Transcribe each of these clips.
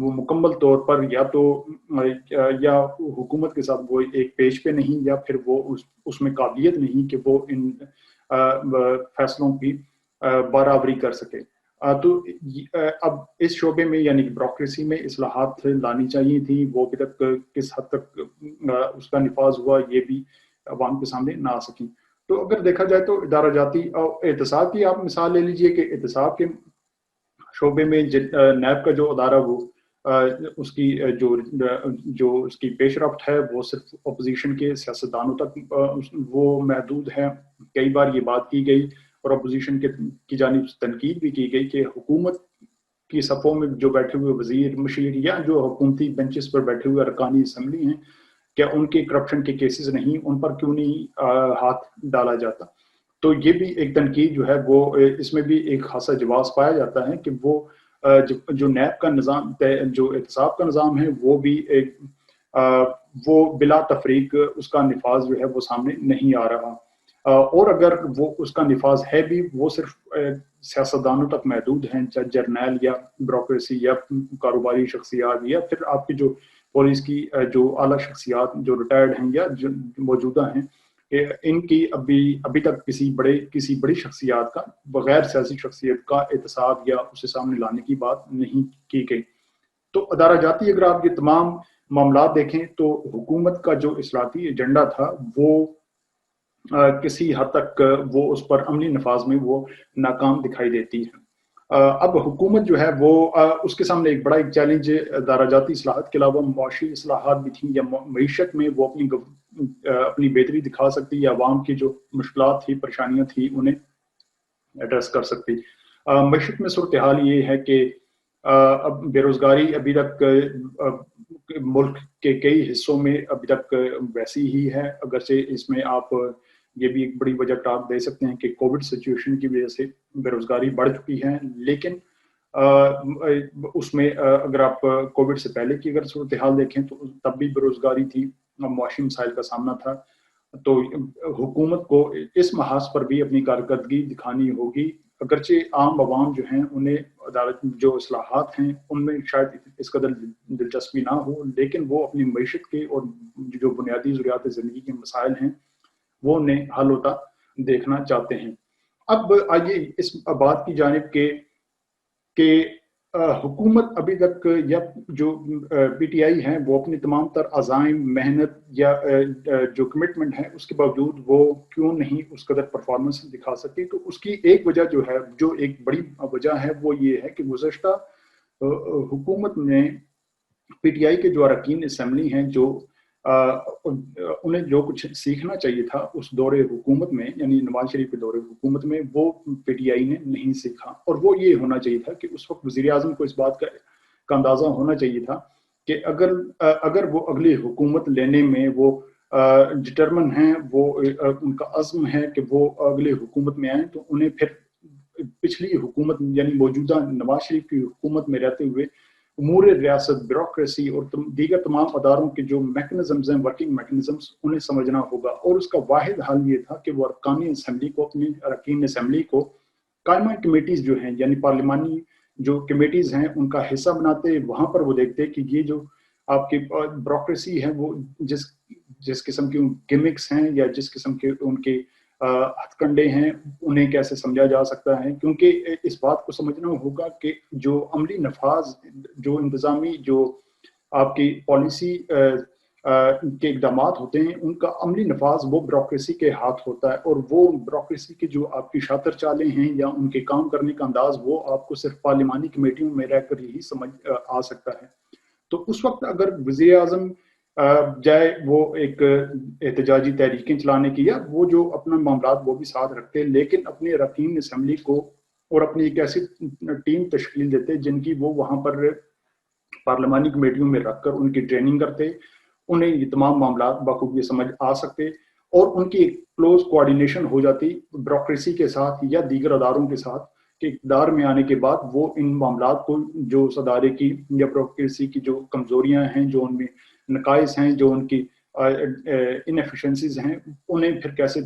وہ مکمل طور پر یا تو یا حکومت کے ساتھ وہ ایک پیج پہ نہیں، یا پھر وہ اس میں قابلیت نہیں کہ وہ ان فیصلوں کی برابری کر سکے۔ تو اب اس شعبے میں یعنی کہ بیوروکریسی میں اصلاحات لانی چاہیے تھی، وہ ابھی تک کس حد تک اس کا نفاذ ہوا یہ بھی عوام کے سامنے نہ آ سکیں۔ تو اگر دیکھا جائے تو ادارہ جاتی احتساب کی آپ مثال لے لیجئے کہ احتساب کے شعبے میں نیب کا جو ادارہ وہ اس کی جو اس کی پیش رفت ہے وہ صرف اپوزیشن کے سیاستدانوں تک وہ محدود ہے۔ کئی بار یہ بات کی گئی اور اپوزیشن کی جانب سے تنقید بھی کی گئی کہ حکومت کی صفوں میں جو بیٹھے ہوئے وزیر مشیر یا جو حکومتی بینچز پر بیٹھے ہوئے ارکان اسمبلی ہیں، کیا ان کے کرپشن کے کیسز نہیں، ان پر کیوں نہیں ہاتھ ڈالا جاتا؟ تو یہ بھی ایک تنقید جو ہے وہ اس میں بھی ایک خاصا جواز پایا جاتا ہے کہ وہ جو نیب کا نظام جو احتساب کا نظام ہے وہ بھی ایک وہ بلا تفریق اس کا نفاذ جو ہے وہ سامنے نہیں آ رہا، اور اگر وہ اس کا نفاذ ہے بھی وہ صرف سیاستدانوں تک محدود ہیں، چاہے جرنیل یا بیوروکریسی یا کاروباری شخصیات یا پھر آپ کی جو پولیس کی جو اعلیٰ شخصیات جو ریٹائرڈ ہیں یا جو موجودہ ہیں، ان کی ابھی تک کسی بڑی شخصیات کا بغیر سیاسی شخصیت کا احتساب یا اسے سامنے لانے کی بات نہیں کی گئی۔ تو ادارہ جاتی اگر آپ یہ تمام معاملات دیکھیں تو حکومت کا جو اصلاحاتی ایجنڈا تھا وہ کسی حد تک وہ اس پر عملی نفاذ میں وہ ناکام دکھائی دیتی ہے۔ اب حکومت جو ہے وہ اس کے سامنے ایک بڑا چیلنج ادارہ جاتی اصلاحات کے علاوہ معاشی اصلاحات بھی تھیں، یا معیشت میں وہ اپنی بہتری دکھا سکتی یا عوام کی جو مشکلات تھی پریشانیاں تھیں انہیں ایڈریس کر سکتی۔ معیشت میں صورتحال یہ ہے کہ اب بے روزگاری ابھی تک ملک کے کئی حصوں میں ابھی تک ویسی ہی ہے، اگرچہ اس میں آپ یہ بھی ایک بڑی وجہ قرار دے سکتے ہیں کہ کووڈ سچویشن کی وجہ سے بے روزگاری بڑھ چکی ہے، لیکن اس میں اگر آپ کووڈ سے پہلے کی اگر صورتحال دیکھیں تو تب بھی بے روزگاری تھی، معاشی مسائل کا سامنا تھا۔ تو حکومت کو اس محاذ پر بھی اپنی کارکردگی دکھانی ہوگی، اگرچہ عام عوام جو ہیں انہیں عدالت جو اصلاحات ہیں ان میں شاید اس قدر دلچسپی نہ ہو، لیکن وہ اپنی معیشت کے اور جو بنیادی ضروریات زندگی کے مسائل ہیں وہ انہیں حل ہوتا دیکھنا چاہتے ہیں۔ اب آئیے اس بات کی جانب کہ حکومت ابھی تک یا جو پی ٹی آئی ہیں وہ اپنی تمام تر عزائم محنت یا جو کمٹمنٹ ہے اس کے باوجود وہ کیوں نہیں اس قدر پرفارمنس دکھا سکتی؟ تو اس کی ایک وجہ جو ہے، جو ایک بڑی وجہ ہے، وہ یہ ہے کہ گزشتہ حکومت میں پی ٹی آئی کے جو اراکین اسمبلی ہیں جو انہیں جو کچھ سیکھنا چاہیے تھا اس دور حکومت میں، یعنی نواز شریف کے دور حکومت میں، وہ پی ٹی آئی نے نہیں سیکھا، اور وہ یہ ہونا چاہیے تھا کہ اس وقت وزیر اعظم کو اس بات کا اندازہ ہونا چاہیے تھا کہ اگر وہ اگلی حکومت لینے میں وہ ڈٹرمن ہیں، وہ ان کا عزم ہے کہ وہ اگلی حکومت میں آئیں، تو انہیں پھر پچھلی حکومت یعنی موجودہ نواز شریف کی حکومت میں رہتے ہوئے امور ریاست، بیوروکریسی اور دیگر تمام اداروں کے جو میکنزمز ہیں، ورکنگ میکنزمز، انہیں سمجھنا ہوگا، اور اس کا واحد حل یہ تھا کہ وہ ارکان اسمبلی کو، اپنے اراکین اسمبلی کو قائمہ کمیٹیز جو ہیں یعنی پارلیمانی جو کمیٹیز ہیں ان کا حصہ بناتے، وہاں پر وہ دیکھتے کہ یہ جو آپ کی بیوروکریسی ہے وہ جس قسم کی گیمکس ہیں یا جس قسم کے ان کے ہتھ کنڈے ہیں انہیں کیسے سمجھا جا سکتا ہے، کیونکہ اس بات کو سمجھنا ہوگا کہ جو عملی نفاذ، جو انتظامی، جو آپ کی پالیسی کے اقدامات ہوتے ہیں ان کا عملی نفاذ وہ بیوروکریسی کے ہاتھ ہوتا ہے، اور وہ بیوروکریسی کی جو آپ کی شاطر چالیں ہیں یا ان کے کام کرنے کا انداز وہ آپ کو صرف پارلیمانی کمیٹیوں میں رہ کر ہی سمجھ آ سکتا ہے۔ تو اس وقت اگر وزیر اعظم جائے وہ ایک احتجاجی تحریکیں چلانے کی، یا وہ جو اپنا معاملات وہ بھی ساتھ رکھتے لیکن اپنے اراکین اسمبلی کو اور اپنی ایک ایسی ٹیم تشکیل دیتے جن کی وہ وہاں پر پارلیمانی کمیٹیوں میں رکھ کر ان کی ٹریننگ کرتے، انہیں یہ تمام معاملات بخوبی سمجھ آ سکتے، اور ان کی ایک کلوز کوآرڈینیشن ہو جاتی بیوروکریسی کے ساتھ یا دیگر اداروں کے ساتھ کہ اقتدار میں آنے کے بعد وہ ان معاملات کو جو اس ادارے کی یا بیوروکریسی کی جو کمزوریاں ہیں، جو ان میں نقائص ہیں، جو ان کی انیفیشنسیز ہیں انہیں پھر کیسے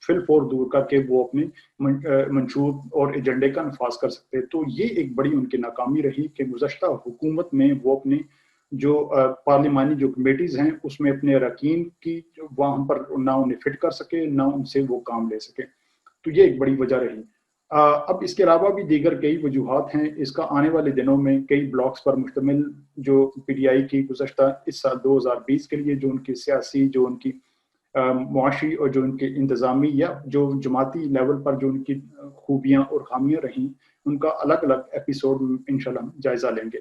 فل فور دور کر کے وہ اپنے منشور اور ایجنڈے کا نفاذ کر سکتے. تو یہ ایک بڑی ان کی ناکامی رہی کہ گزشتہ حکومت میں وہ اپنے جو پارلیمانی جو کمیٹیز ہیں اس میں اپنے اراکین کی وہاں پر نہ انہیں فٹ کر سکے نہ ان سے وہ کام لے سکے. تو یہ ایک بڑی وجہ رہی. اب اس کے علاوہ بھی دیگر کئی وجوہات ہیں. اس کا آنے والے دنوں میں کئی بلاکس پر مشتمل جو پی ڈی آئی کی گزشتہ اس سال 2020 کے لیے جو ان کی سیاسی جو ان کی معاشی اور جو ان کے انتظامی یا جو جماعتی لیول پر جو ان کی خوبیاں اور خامیاں رہیں ان کا الگ الگ ایپیسوڈ انشاءاللہ جائزہ لیں گے.